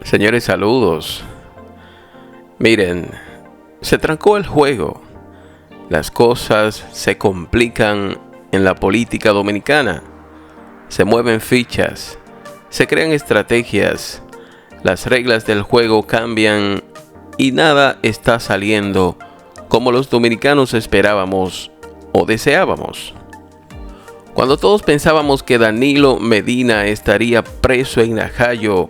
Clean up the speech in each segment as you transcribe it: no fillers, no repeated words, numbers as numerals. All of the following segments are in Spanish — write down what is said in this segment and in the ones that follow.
Señores, saludos. Miren, se trancó el juego. Las cosas se complican en la política dominicana. Se mueven fichas, se crean estrategias, las reglas del juego cambian y nada está saliendo como los dominicanos esperábamos o deseábamos. Cuando todos pensábamos que Danilo Medina estaría preso en Najayo,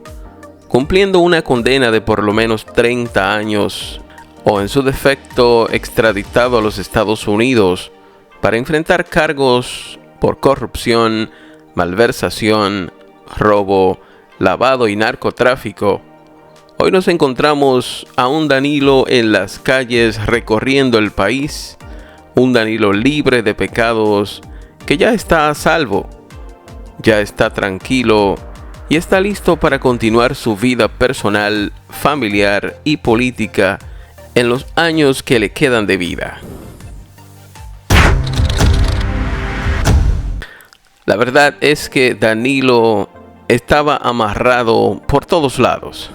cumpliendo una condena de por lo menos 30 años, o en su defecto extraditado a los Estados Unidos para enfrentar cargos por corrupción, malversación, robo, lavado y narcotráfico, hoy nos encontramos a un Danilo en las calles recorriendo el país, un Danilo libre de pecados que ya está a salvo, ya está tranquilo y está listo para continuar su vida personal, familiar y política en los años que le quedan de vida. La verdad es que Danilo estaba amarrado por todos lados,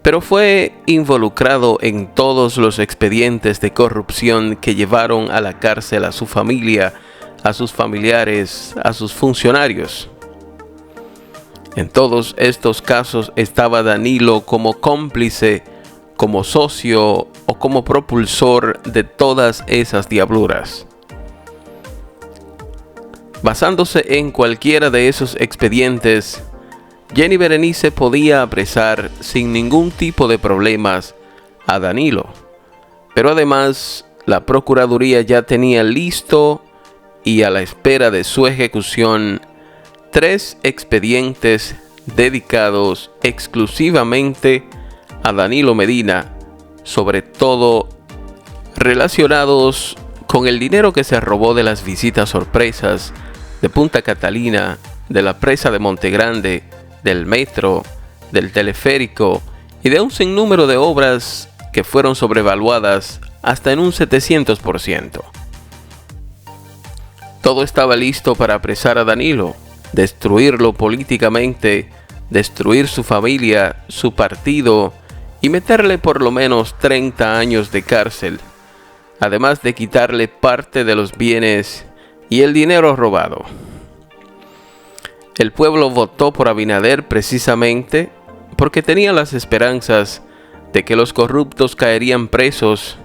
pero fue involucrado en todos los expedientes de corrupción que llevaron a la cárcel a su familia, a sus familiares, a sus funcionarios. En todos estos casos estaba Danilo como cómplice, como socio o como propulsor de todas esas diabluras. Basándose en cualquiera de esos expedientes, Jenny Berenice podía apresar sin ningún tipo de problemas a Danilo. Pero además, la Procuraduría ya tenía listo y a la espera de su ejecución 3 expedientes dedicados exclusivamente a Danilo Medina, sobre todo relacionados con el dinero que se robó de las visitas sorpresas de Punta Catalina, de la presa de Montegrande, del metro, del teleférico y de un sinnúmero de obras que fueron sobrevaluadas hasta en un 700%. Todo estaba listo para apresar a Danilo, destruirlo políticamente, destruir su familia, su partido y meterle por lo menos 30 años de cárcel, además de quitarle parte de los bienes y el dinero robado. El pueblo votó por Abinader precisamente porque tenía las esperanzas de que los corruptos caerían presos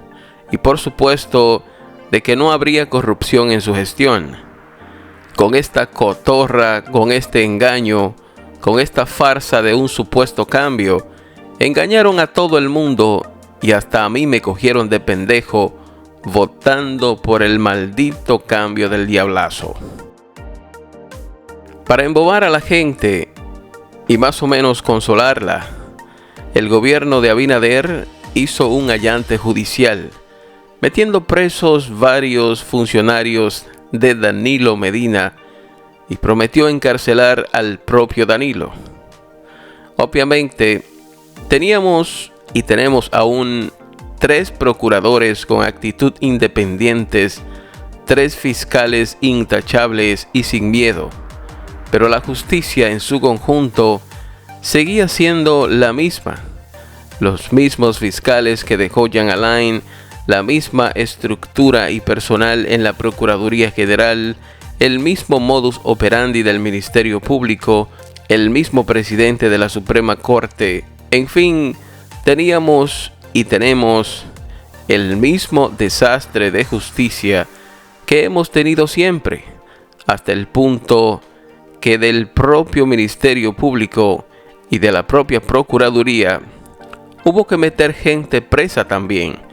y por supuesto de que no habría corrupción en su gestión. Con esta cotorra, con este engaño, con esta farsa de un supuesto cambio, engañaron a todo el mundo y hasta a mí me cogieron de pendejo votando por el maldito cambio del diablazo. Para embobar a la gente y más o menos consolarla, el gobierno de Abinader hizo un allante judicial, metiendo presos varios funcionarios de Danilo Medina y prometió encarcelar al propio Danilo. Obviamente, teníamos y tenemos aún 3 procuradores con actitud independientes, 3 fiscales intachables y sin miedo, pero la justicia en su conjunto seguía siendo la misma. Los mismos fiscales que dejó Jean Alain, la misma estructura y personal en la Procuraduría General, el mismo modus operandi del Ministerio Público, el mismo presidente de la Suprema Corte. En fin, teníamos y tenemos el mismo desastre de justicia que hemos tenido siempre, hasta el punto que del propio Ministerio Público y de la propia Procuraduría hubo que meter gente presa también.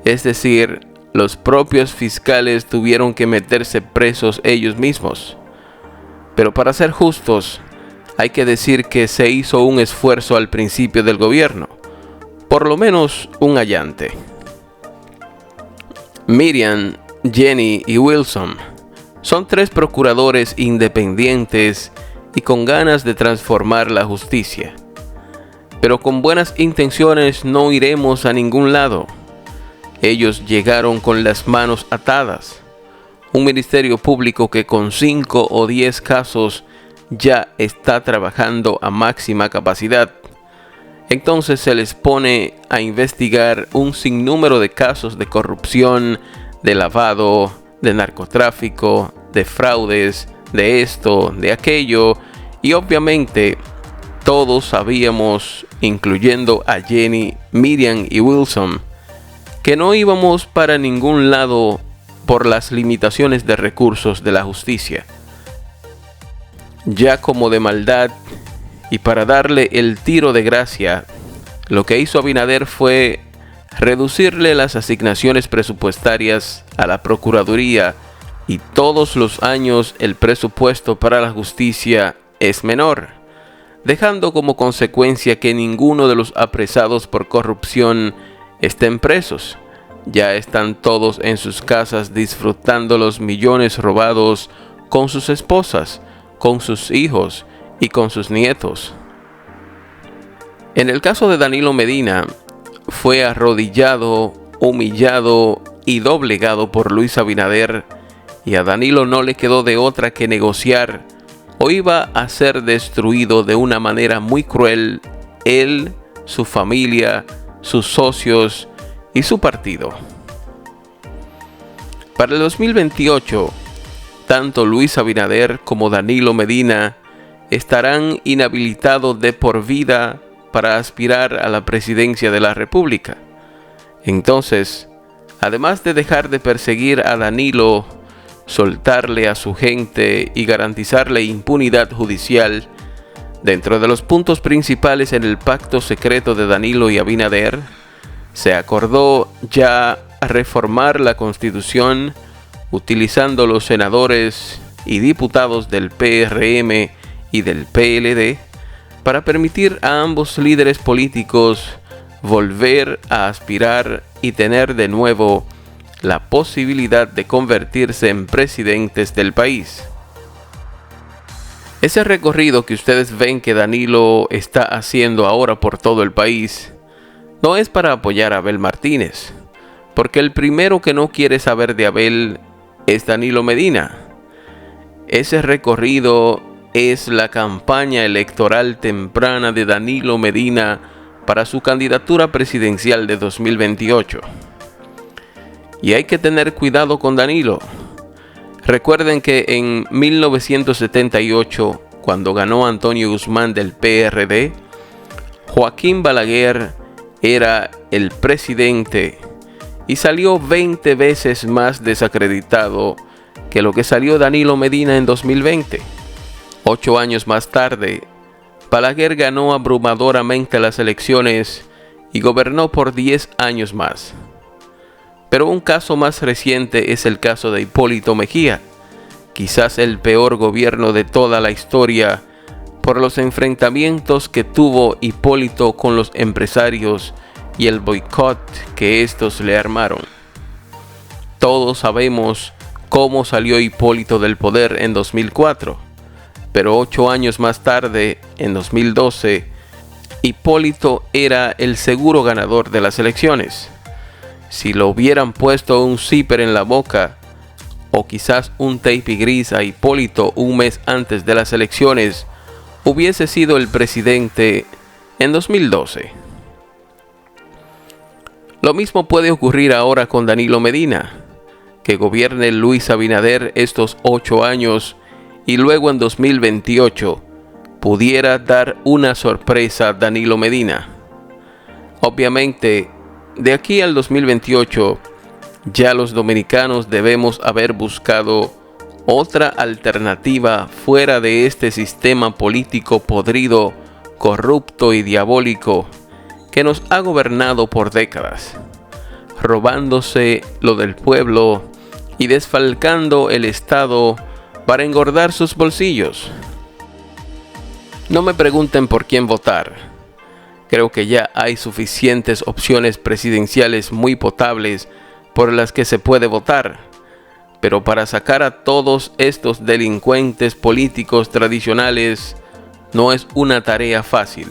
Es decir, los propios fiscales tuvieron que meterse presos ellos mismos. Pero para ser justos, hay que decir que se hizo un esfuerzo al principio del gobierno, por lo menos un allante. Miriam, Jenny y Wilson son 3 procuradores independientes y con ganas de transformar la justicia. Pero con buenas intenciones no iremos a ningún lado. Ellos llegaron con las manos atadas. Un ministerio público que con 5 o 10 casos ya está trabajando a máxima capacidad. Entonces se les pone a investigar un sinnúmero de casos de corrupción, de lavado, de narcotráfico, de fraudes, de esto, de aquello, y obviamente todos sabíamos, incluyendo a Jenny, Miriam y Wilson, que no íbamos para ningún lado por las limitaciones de recursos de la justicia. Ya como de maldad y para darle el tiro de gracia, lo que hizo Abinader fue reducirle las asignaciones presupuestarias a la Procuraduría, y todos los años el presupuesto para la justicia es menor, dejando como consecuencia que ninguno de los apresados por corrupción estén presos. Ya están todos en sus casas disfrutando los millones robados con sus esposas, con sus hijos y con sus nietos. En el caso de Danilo Medina, fue arrodillado, humillado y doblegado por Luis Abinader, y a Danilo no le quedó de otra que negociar, o iba a ser destruido de una manera muy cruel él, su familia, sus socios y su partido. Para el 2028, tanto Luis Abinader como Danilo Medina estarán inhabilitados de por vida para aspirar a la presidencia de la República. Entonces, además de dejar de perseguir a Danilo, soltarle a su gente y garantizarle impunidad judicial, dentro de los puntos principales en el pacto secreto de Danilo y Abinader, se acordó ya reformar la Constitución utilizando los senadores y diputados del PRM y del PLD para permitir a ambos líderes políticos volver a aspirar y tener de nuevo la posibilidad de convertirse en presidentes del país. Ese recorrido que ustedes ven que Danilo está haciendo ahora por todo el país no es para apoyar a Abel Martínez, porque el primero que no quiere saber de Abel es Danilo Medina. Ese recorrido es la campaña electoral temprana de Danilo Medina para su candidatura presidencial de 2028. Y hay que tener cuidado con Danilo. Recuerden que en 1978, cuando ganó Antonio Guzmán del PRD, Joaquín Balaguer era el presidente y salió 20 veces más desacreditado que lo que salió Danilo Medina en 2020. 8 años más tarde, Balaguer ganó abrumadoramente las elecciones y gobernó por 10 años más. Pero un caso más reciente es el caso de Hipólito Mejía, quizás el peor gobierno de toda la historia por los enfrentamientos que tuvo Hipólito con los empresarios y el boicot que estos le armaron. Todos sabemos cómo salió Hipólito del poder en 2004, pero 8 años más tarde, en 2012, Hipólito era el seguro ganador de las elecciones. Si lo hubieran puesto un zipper en la boca o quizás un tape gris a Hipólito un mes antes de las elecciones, hubiese sido el presidente en 2012. Lo mismo puede ocurrir ahora con Danilo Medina, que gobierne Luis Abinader estos 8 años y luego en 2028 pudiera dar una sorpresa a Danilo Medina. Obviamente, de aquí al 2028, ya los dominicanos debemos haber buscado otra alternativa fuera de este sistema político podrido, corrupto y diabólico que nos ha gobernado por décadas, robándose lo del pueblo y desfalcando el Estado para engordar sus bolsillos. No me pregunten por quién votar. Creo que ya hay suficientes opciones presidenciales muy potables por las que se puede votar, pero para sacar a todos estos delincuentes políticos tradicionales no es una tarea fácil.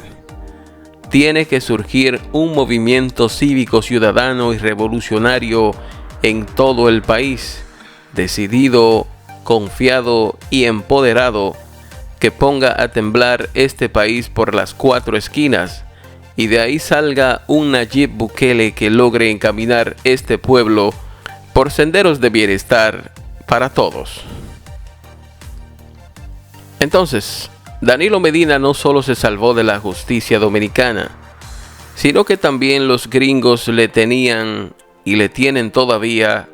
Tiene que surgir un movimiento cívico ciudadano y revolucionario en todo el país, decidido, confiado y empoderado, que ponga a temblar este país por las 4 esquinas y de ahí salga un Nayib Bukele que logre encaminar este pueblo por senderos de bienestar para todos. Entonces, Danilo Medina no solo se salvó de la justicia dominicana, sino que también los gringos le tenían y le tienen todavía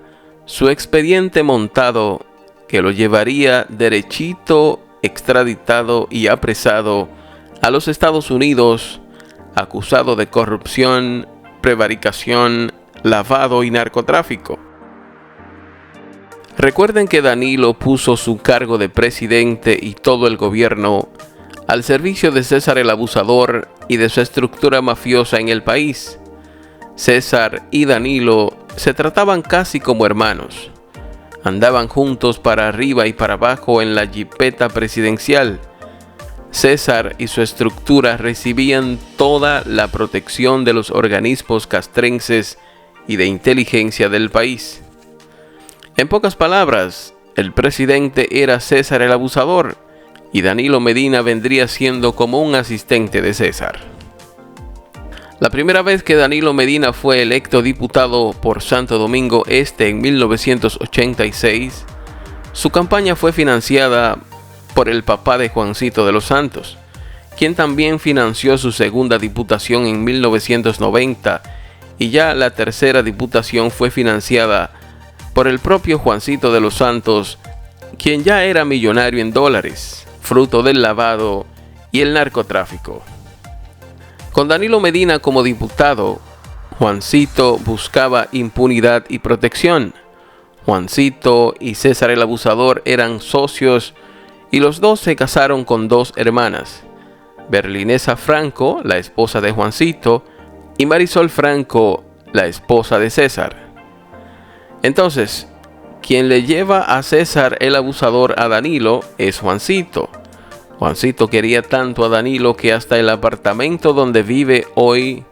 su expediente montado que lo llevaría derechito, extraditado y apresado a los Estados Unidos, acusado de corrupción, prevaricación, lavado y narcotráfico. Recuerden que Danilo puso su cargo de presidente y todo el gobierno al servicio de César el Abusador y de su estructura mafiosa en el país. César y Danilo se trataban casi como hermanos. Andaban juntos para arriba y para abajo en la jipeta presidencial. César y su estructura recibían toda la protección de los organismos castrenses y de inteligencia del país. En pocas palabras, el presidente era César el Abusador y Danilo Medina vendría siendo como un asistente de César. La primera vez que Danilo Medina fue electo diputado por Santo Domingo Este en 1986, su campaña fue financiada por el papá de Juancito de los Santos, quien también financió su segunda diputación en 1990, y ya la tercera diputación fue financiada por el propio Juancito de los Santos, quien ya era millonario en dólares, fruto del lavado y el narcotráfico. Con Danilo Medina como diputado, Juancito buscaba impunidad y protección. Juancito y César el Abusador eran socios y los dos se casaron con dos hermanas, Berlinesa Franco, la esposa de Juancito, y Marisol Franco, la esposa de César. Entonces, quien le lleva a César el Abusador a Danilo es Juancito. Juancito quería tanto a Danilo que hasta el apartamento donde vive hoy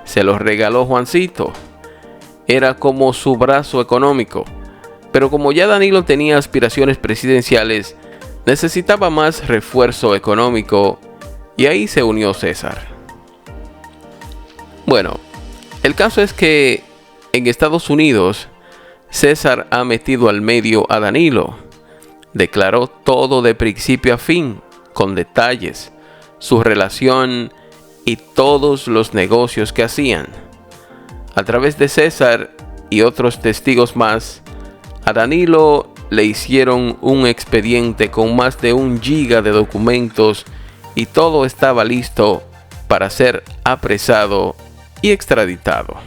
se lo regaló Juancito. Era como su brazo económico. Pero como ya Danilo tenía aspiraciones presidenciales, necesitaba más refuerzo económico y ahí se unió César. Bueno, el caso es que en Estados Unidos César ha metido al medio a Danilo. Declaró todo de principio a fin, con detalles, su relación y todos los negocios que hacían. A través de César y otros testigos más, a Danilo le hicieron un expediente con más de 1 giga de documentos y todo estaba listo para ser apresado y extraditado.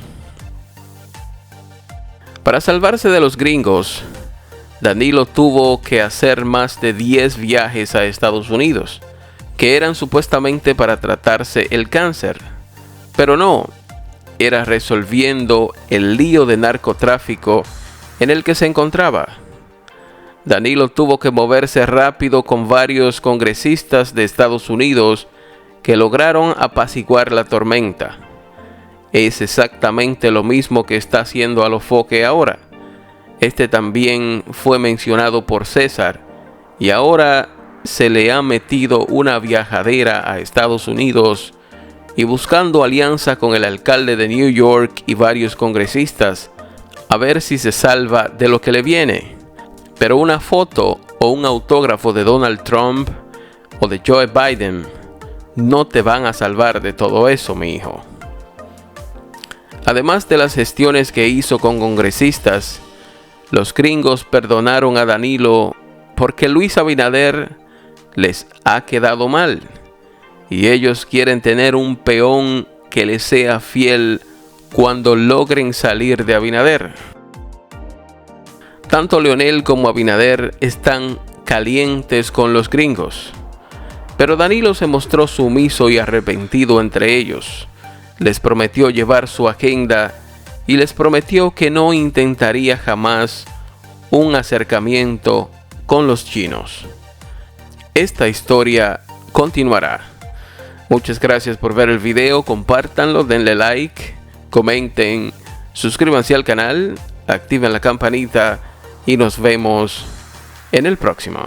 Para salvarse de los gringos, Danilo tuvo que hacer más de 10 viajes a Estados Unidos, que eran supuestamente para tratarse el cáncer. Pero no, era resolviendo el lío de narcotráfico en el que se encontraba. Danilo tuvo que moverse rápido con varios congresistas de Estados Unidos que lograron apaciguar la tormenta. Es exactamente lo mismo que está haciendo Alofoque ahora. Este también fue mencionado por César y ahora se le ha metido una viajadera a Estados Unidos y buscando alianza con el alcalde de New York y varios congresistas a ver si se salva de lo que le viene. Pero una foto o un autógrafo de Donald Trump o de Joe Biden no te van a salvar de todo eso, mi hijo. Además de las gestiones que hizo con congresistas, los gringos perdonaron a Danilo porque Luis Abinader les ha quedado mal y ellos quieren tener un peón que les sea fiel cuando logren salir de Abinader. Tanto Leonel como Abinader están calientes con los gringos, pero Danilo se mostró sumiso y arrepentido entre ellos. Les prometió llevar su agenda y les prometió que no intentaría jamás un acercamiento con los chinos. Esta historia continuará. Muchas gracias por ver el video, compártanlo, denle like, comenten, suscríbanse al canal, activen la campanita y nos vemos en el próximo.